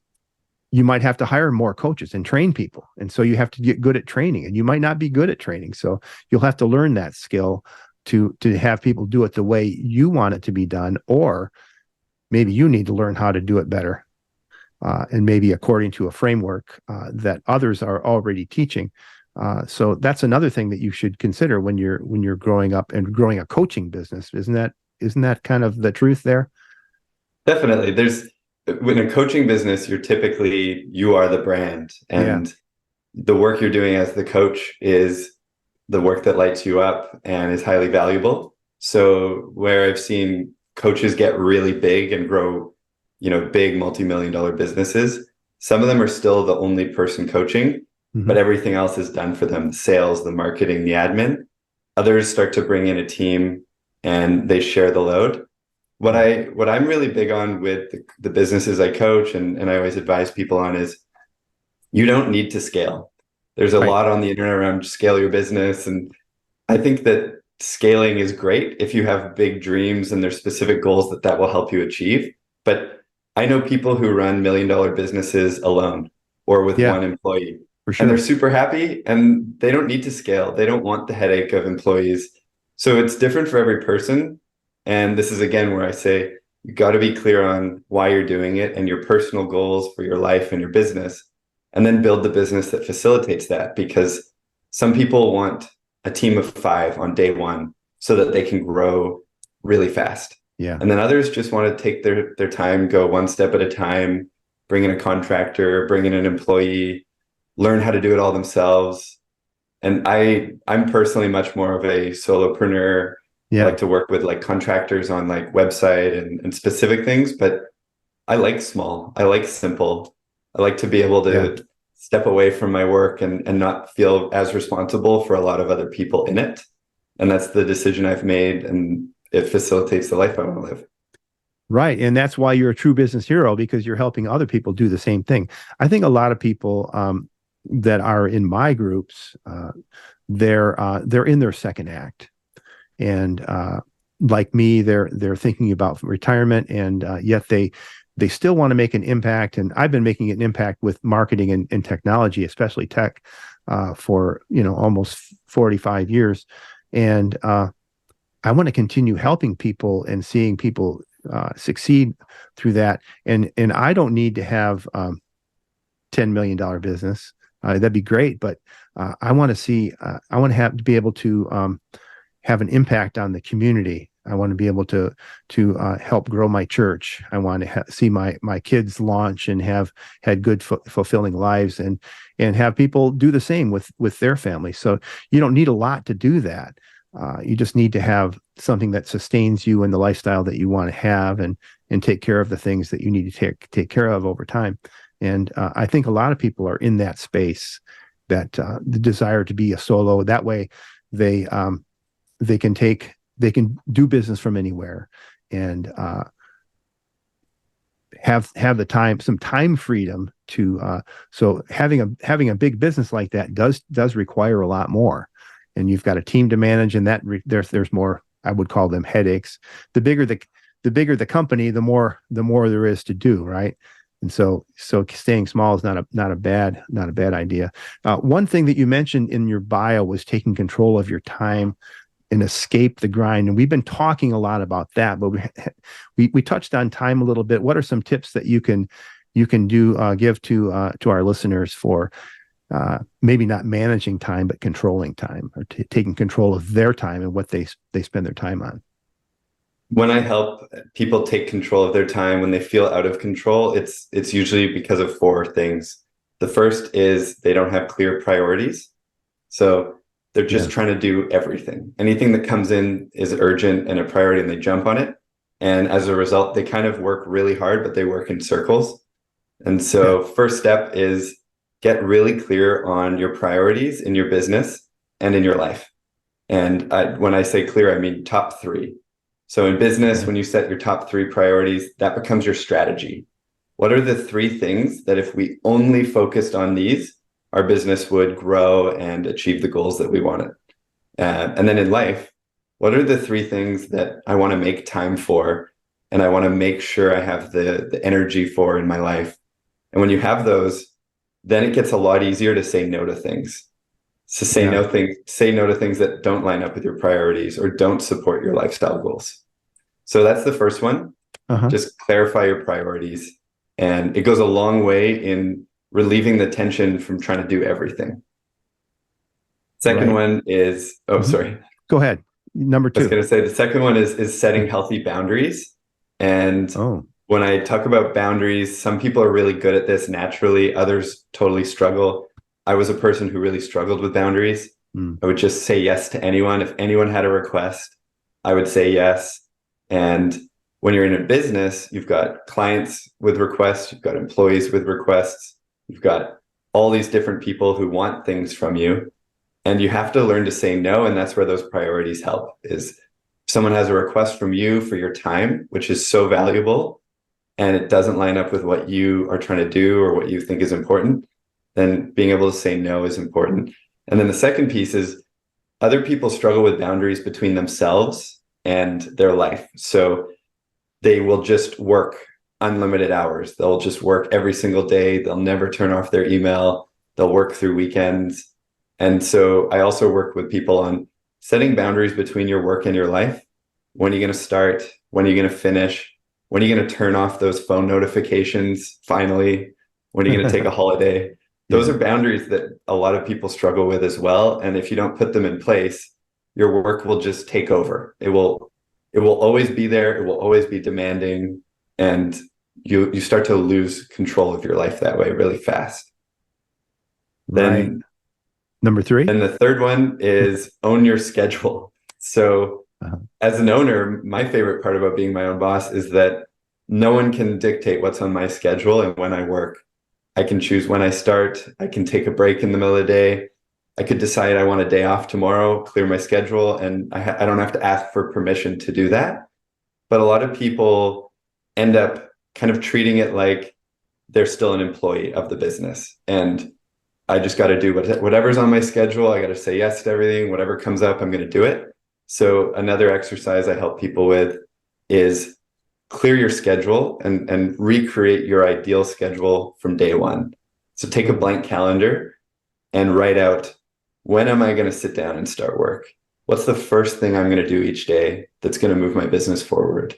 might have to hire more coaches and train people. And so you have to get good at training, and you might not be good at training. So you'll have to learn that skill to have people do it the way you want it to be done, or maybe you need to learn how to do it better. And maybe according to a framework that others are already teaching. So that's another thing that you should consider when you're growing up and growing a coaching business. Isn't that kind of the truth there? Definitely. When a coaching business, you are the brand, and the work you're doing as the coach is the work that lights you up and is highly valuable. So where I've seen coaches get really big and grow, big multi-million-dollar businesses, some of them are still the only person coaching, but everything else is done for them: the sales, the marketing, the admin. Others start to bring in a team and they share the load. What I'm really big on with the businesses I coach, and I always advise people on, is you don't need to scale. There's a lot on the internet around scale your business. And I think that scaling is great if you have big dreams and there's specific goals that will help you achieve. But I know people who run $1 million businesses alone or with one employee, for sure. and they're super happy and they don't need to scale. They don't want the headache of employees. So it's different for every person. And this is, again, where I say you got to be clear on why you're doing it and your personal goals for your life and your business, and then build the business that facilitates that. Because some people want a team of 5 on day one so that they can grow really fast. Yeah. And then others just want to take their time, go one step at a time, bring in a contractor, bring in an employee, learn how to do it all themselves. And I'm personally much more of a solopreneur. I like to work with contractors on website and specific things, but I like small, I like simple. I like to be able to step away from my work and not feel as responsible for a lot of other people in it. And that's the decision I've made, and it facilitates the life I want to live. Right. And that's why you're a true business hero, because you're helping other people do the same thing. I think a lot of people that are in my groups, they're in their second act. And like me, they're thinking about retirement, and yet they still want to make an impact. And I've been making an impact with marketing and technology, especially tech, for almost 45 years. And I want to continue helping people and seeing people succeed through that. And I don't need to have $10 million business. That'd be great, but I want to see. I want to have to be able to have an impact on the community. I want to be able to help grow my church. I want to see my kids launch and have had good fulfilling lives, and have people do the same with their families. So you don't need a lot to do that. You just need to have something that sustains you in the lifestyle that you want to have, and take care of the things that you need to take care of over time. And I think a lot of people are in that space, that the desire to be a solo. That way, they can do business from anywhere, and have the time, some time freedom to. So having a big business like that does require a lot more. And you've got a team to manage, and that there's more. I would call them headaches. The bigger the company, the more there is to do, right? And so staying small is not a bad idea. One thing that you mentioned in your bio was taking control of your time and escape the grind. And we've been talking a lot about that, but we touched on time a little bit. What are some tips that you can give to our listeners for maybe not managing time, but controlling time, or taking control of their time and what they spend their time on? When I help people take control of their time when they feel out of control, it's usually because of four things. The first is they don't have clear priorities. So they're just trying to do everything. Anything that comes in is urgent and a priority, and they jump on it. And as a result, they kind of work really hard, but they work in circles. And so first step is get really clear on your priorities in your business and in your life. And when I say clear, I mean top three. So in business, when you set your top three priorities, that becomes your strategy. What are the three things that if we only focused on these, our business would grow and achieve the goals that we wanted? And then in life, what are the three things that I want to make time for, and I want to make sure I have the energy for in my life? And when you have those, then it gets a lot easier to say no to things. So say no to things that don't line up with your priorities or don't support your lifestyle goals. So that's the first one. Just clarify your priorities. And it goes a long way in relieving the tension from trying to do everything. Second one is, sorry. Go ahead. Number two. I was going to say the second one is setting healthy boundaries. And when I talk about boundaries, some people are really good at this naturally. Others totally struggle. I was a person who really struggled with boundaries. I would just say yes to anyone. If anyone had a request, I would say yes. And when you're in a business, you've got clients with requests, you've got employees with requests, you've got all these different people who want things from you, and you have to learn to say no. And that's where those priorities help. Is if someone has a request from you for your time, which is so valuable, and it doesn't line up with what you are trying to do or what you think is important, then being able to say no is important. And then the second piece is other people struggle with boundaries between themselves and their life. So they will just work unlimited hours. They'll just work every single day. They'll never turn off their email. They'll work through weekends. And so I also work with people on setting boundaries between your work and your life. When are you going to start? When are you going to finish? When are you going to turn off those phone notifications? Finally, when are you going to take a holiday? Those are boundaries that a lot of people struggle with as well. And if you don't put them in place, your work will just take over. It will always be there. It will always be demanding. And you start to lose control of your life that way really fast. Then number three. And the third one is own your schedule. So as an owner, my favorite part about being my own boss is that no one can dictate what's on my schedule and when I work. I can choose when I start. I can take a break in the middle of the day. I could decide I want a day off tomorrow, clear my schedule, and I don't have to ask for permission to do that. But a lot of people end up kind of treating it like they're still an employee of the business. And I just got to do whatever's on my schedule. I got to say yes to everything. Whatever comes up, I'm going to do it. So another exercise I help people with is clear your schedule and recreate your ideal schedule from day one. So take a blank calendar and write out, when am I going to sit down and start work? What's the first thing I'm going to do each day that's going to move my business forward?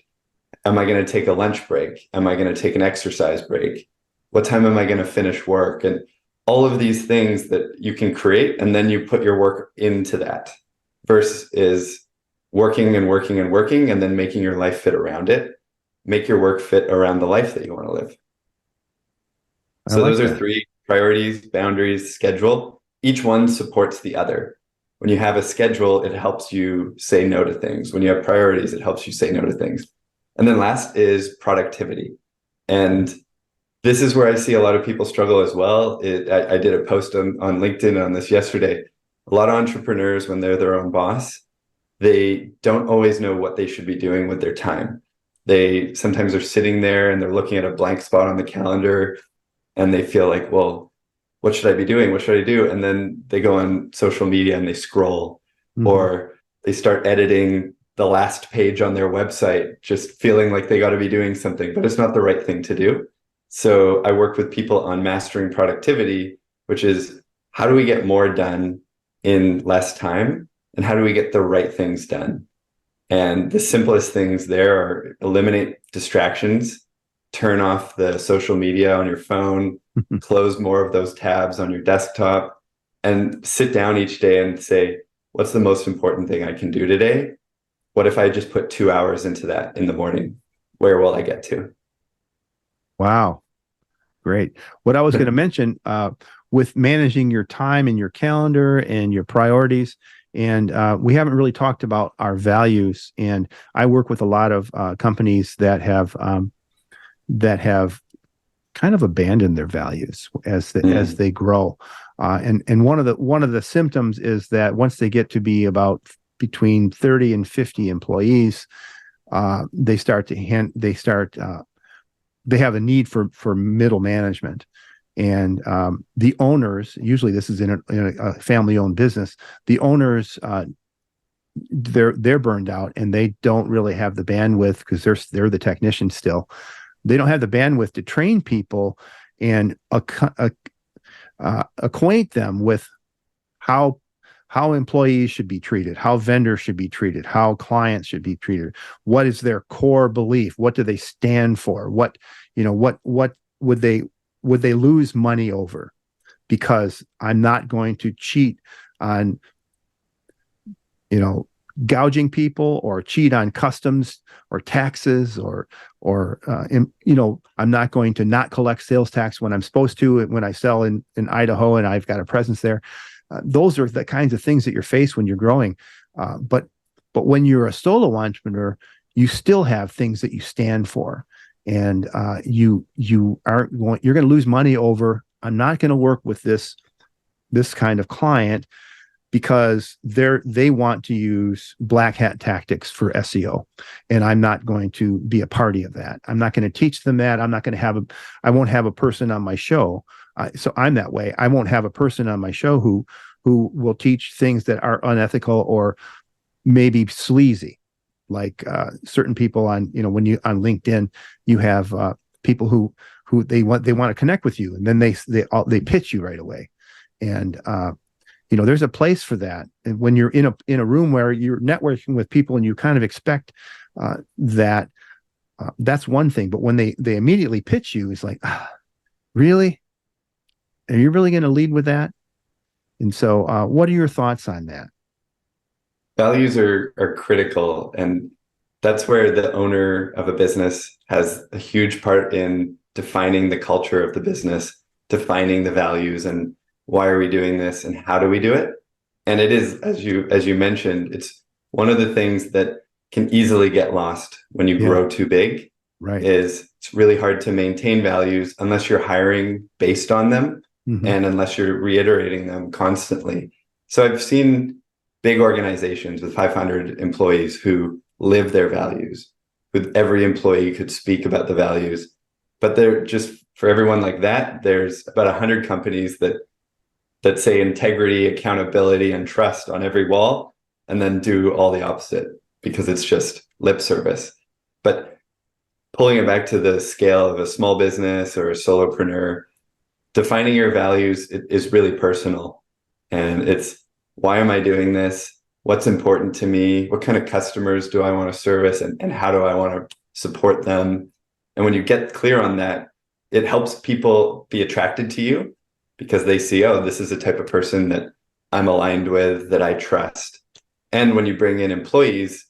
Am I going to take a lunch break? Am I going to take an exercise break? What time am I going to finish work? And all of these things that you can create, and then you put your work into that, versus working and working and working and then making your life fit around it. Make your work fit around the life that you want to live. So those are three priorities: boundaries, schedule. Each one supports the other. When you have a schedule, it helps you say no to things. When you have priorities, it helps you say no to things. And then last is productivity. And this is where I see a lot of people struggle as well. I did a post on LinkedIn on this yesterday. A lot of entrepreneurs, when they're their own boss, they don't always know what they should be doing with their time. They sometimes are sitting there and they're looking at a blank spot on the calendar and they feel like, well, what should I be doing? What should I do? And then they go on social media and they scroll, or they start editing the last page on their website, just feeling like they got to be doing something, but it's not the right thing to do. So I work with people on mastering productivity, which is, how do we get more done in less time? And how do we get the right things done? And the simplest things there are eliminate distractions, turn off the social media on your phone, close more of those tabs on your desktop, and sit down each day and say, what's the most important thing I can do today? What if I just put 2 hours into that in the morning? Where will I get to? Wow. Great. What I was going to mention, with managing your time and your calendar and your priorities, and we haven't really talked about our values. And I work with a lot of companies that have kind of abandoned their values as they grow. And one of the symptoms is that once they get to be about between 30 and 50 employees, they have a need for middle management. And the owners, usually this is in a family-owned business, the owners, they're burned out and they don't really have the bandwidth, because they're the technicians still. They don't have the bandwidth to train people and acquaint them with how employees should be treated, how vendors should be treated, how clients should be treated. What is their core belief? What do they stand for? What would they lose money over? Because I'm not going to cheat on, gouging people or cheat on customs or taxes or I'm not going to not collect sales tax when I'm supposed to, when I sell in Idaho and I've got a presence there. Those are the kinds of things that you're faced when you're growing. But when you're a solo entrepreneur, you still have things that you stand for, and you're going to lose money over, I'm not going to work with this kind of client because they want to use black hat tactics for SEO, and I'm not going to be a party of that. I'm not going to teach them that. I won't have a person on my show. So I'm that way. I won't have a person on my show who will teach things that are unethical or maybe sleazy, like certain people on on LinkedIn, you have people who they want to connect with you, and then they pitch you right away, and there's a place for that. And when you're in a room where you're networking with people and you kind of expect that, that's one thing. But when they immediately pitch you, it's like, really? Are you really going to lead with that? And so what are your thoughts on that? Values are critical. And that's where the owner of a business has a huge part in defining the culture of the business, defining the values, and why are we doing this and how do we do it? And it is, as you mentioned, it's one of the things that can easily get lost when you grow too big. Right. It's really hard to maintain values unless you're hiring based on them, and unless you're reiterating them constantly. So I've seen big organizations with 500 employees who live their values, with every employee could speak about the values. But they're just, for everyone like that, there's about 100 companies that say integrity, accountability, and trust on every wall, and then do all the opposite because it's just lip service. But pulling it back to the scale of a small business or a solopreneur, defining your values is really personal. And it's, why am I doing this? What's important to me? What kind of customers do I want to service? And how do I want to support them? And when you get clear on that, it helps people be attracted to you because they see, oh, this is the type of person that I'm aligned with, that I trust. And when you bring in employees,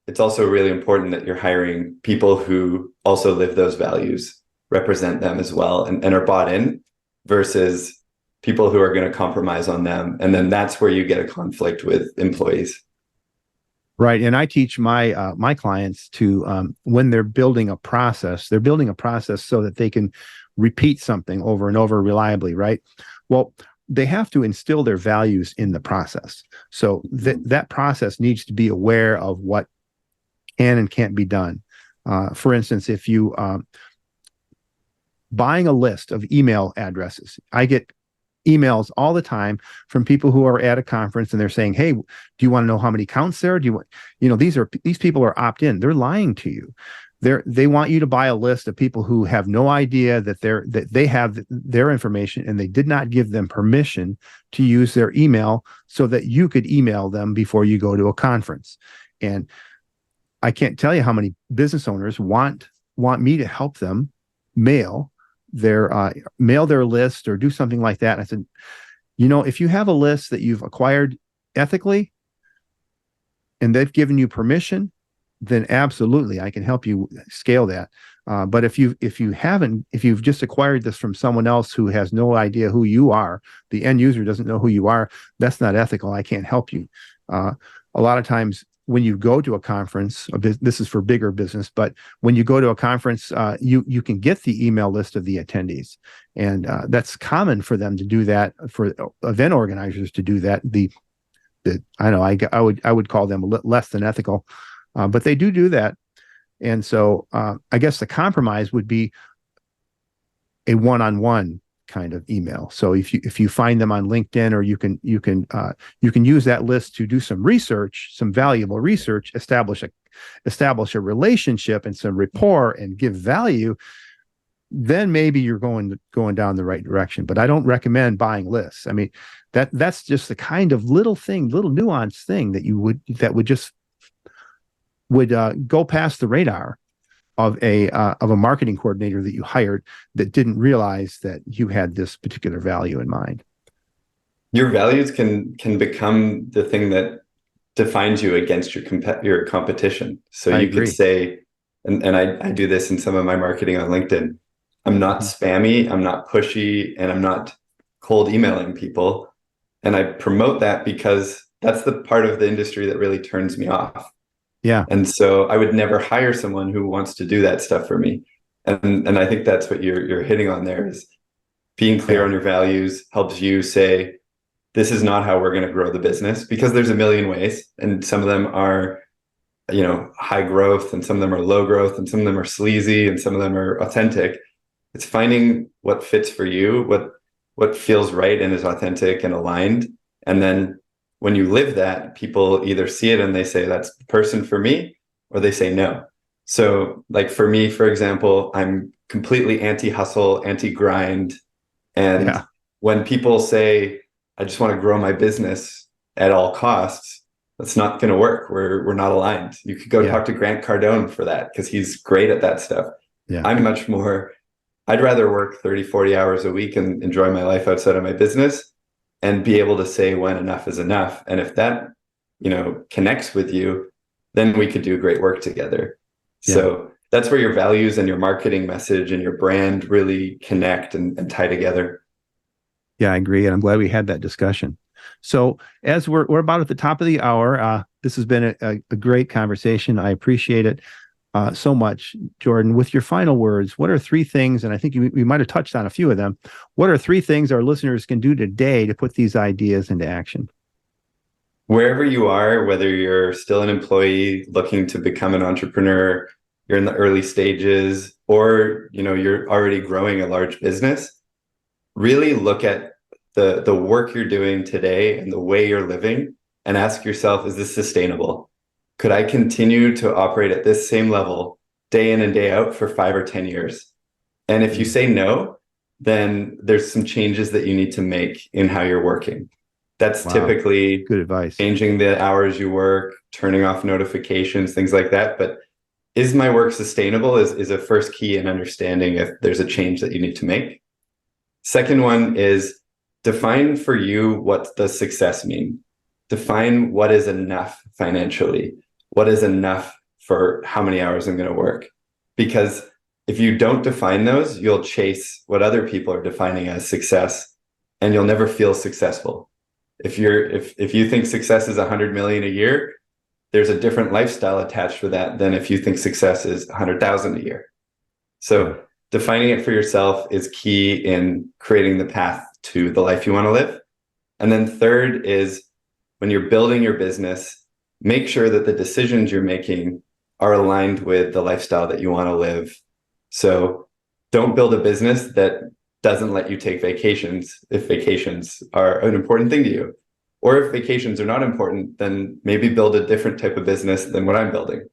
it's also really important that you're hiring people who also live those values, represent them as well, and are bought in, versus people who are going to compromise on them. And then that's where you get a conflict with employees. Right. And I teach my my clients to, when they're building a process so that they can repeat something over and over reliably, right? Well, they have to instill their values in the process. So that process needs to be aware of what can and can't be done. For instance, if you buying a list of email addresses, I get emails all the time from people who are at a conference and they're saying, hey, do you want to know how many counts there? Do you want, these people are opt-in. They're lying to you. They want you to buy a list of people who have no idea that they have their information, and they did not give them permission to use their email so that you could email them before you go to a conference. And I can't tell you how many business owners want me to help them mail their list or do something like that. And I said, if you have a list that you've acquired ethically and they've given you permission, then absolutely I can help you scale that. But if you've just acquired this from someone else who has no idea who you are, the end user doesn't know who you are, that's not ethical. I can't help you. A lot of times when you go to a conference, this is for bigger business, but when you go to a conference, you can get the email list of the attendees. And that's common for them to do that, for event organizers to do that. I would call them less than ethical, but they do that. And so I guess the compromise would be a one-on-one kind of email. So if you find them on LinkedIn, or you can use that list to do some research, some valuable research, establish a relationship and some rapport and give value, then maybe you're going down the right direction. But I don't recommend buying lists. I mean, that's just the kind of little nuanced thing that would go past the radar of a marketing coordinator that you hired that didn't realize that you had this particular value in mind. Your values can become the thing that defines you against your competition. So you could say, and I do this in some of my marketing on LinkedIn, I'm not spammy, I'm not pushy, and I'm not cold emailing people. And I promote that because that's the part of the industry that really turns me off. Yeah. And so I would never hire someone who wants to do that stuff for me. And I think that's what you're hitting on there, is being clear on your values helps you say, this is not how we're going to grow the business, because there's a million ways. And some of them are, high growth, and some of them are low growth, and some of them are sleazy, and some of them are authentic. It's finding what fits for you, what feels right and is authentic and aligned. And then when you live that, people either see it and they say, that's the person for me, or they say no. So like for me, for example, I'm completely anti-hustle, anti-grind. And when people say, I just want to grow my business at all costs, that's not going to work. We're not aligned. You could go talk to Grant Cardone for that, because he's great at that stuff. Yeah. I'm much more, I'd rather work 30, 40 hours a week and enjoy my life outside of my business, and be able to say when enough is enough. And if that, connects with you, then we could do great work together. Yeah. So that's where your values and your marketing message and your brand really connect and tie together. Yeah, I agree. And I'm glad we had that discussion. So as we're about at the top of the hour, this has been a great conversation. I appreciate it so much, Jordan. With your final words, what are 3 things, and I think we might have touched on a few of them, what are 3 things our listeners can do today to put these ideas into action? Wherever you are, whether you're still an employee looking to become an entrepreneur, you're in the early stages, or you're already growing a large business, really look at the work you're doing today and the way you're living and ask yourself, is this sustainable? Could I continue to operate at this same level day in and day out for 5 or 10 years? And if you say no, then there's some changes that you need to make in how you're working. That's typically good advice. Changing the hours you work, turning off notifications, things like that. But is my work sustainable is a first key in understanding if there's a change that you need to make. Second one is define for you, what does success mean? Define what is enough financially. What is enough for how many hours I'm going to work? Because if you don't define those, you'll chase what other people are defining as success, and you'll never feel successful. If you think success is 100 million a year, there's a different lifestyle attached with that than if you think success is 100,000 a year. So defining it for yourself is key in creating the path to the life you want to live. And then third is, when you're building your business, make sure that the decisions you're making are aligned with the lifestyle that you want to live. So don't build a business that doesn't let you take vacations if vacations are an important thing to you. Or if vacations are not important, then maybe build a different type of business than what I'm building.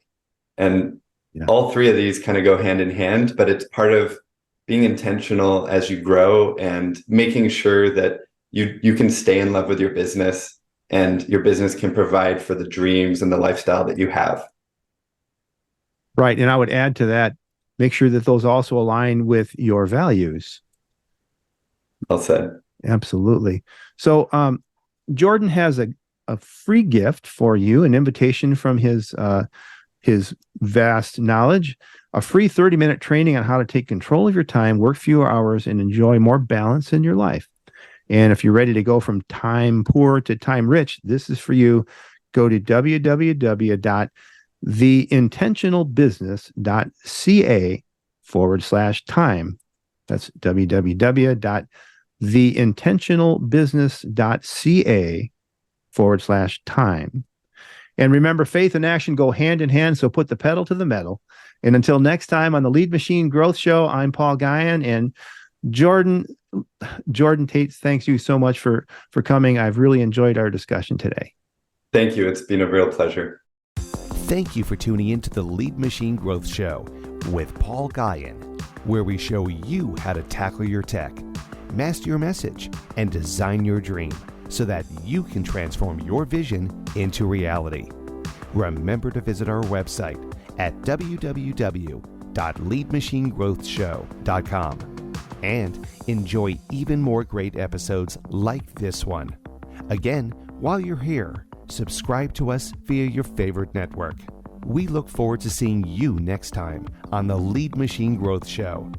And all three of these kind of go hand in hand, but it's part of being intentional as you grow and making sure that you can stay in love with your business, and your business can provide for the dreams and the lifestyle that you have. Right. And I would add to that, make sure that those also align with your values. Well said. Absolutely. So Jordan has a free gift for you, an invitation from his vast knowledge, a free 30-minute training on how to take control of your time, work fewer hours, and enjoy more balance in your life. And if you're ready to go from time poor to time rich, this is for you. Go to www.theintentionalbusiness.ca/time. That's www.theintentionalbusiness.ca/time. And remember, faith and action go hand in hand, so put the pedal to the metal. And until next time on the Lead Machine Growth Show, I'm Paul Guyon, and Jordan Tait, thanks you so much for coming. I've really enjoyed our discussion today. Thank you. It's been a real pleasure. Thank you for tuning in to the Lead Machine Growth Show with Paul Guyon, where we show you how to tackle your tech, master your message, and design your dream so that you can transform your vision into reality. Remember to visit our website at www.leadmachinegrowthshow.com and enjoy even more great episodes like this one. Again, while you're here, subscribe to us via your favorite network. We look forward to seeing you next time on the Lead Machine Growth Show.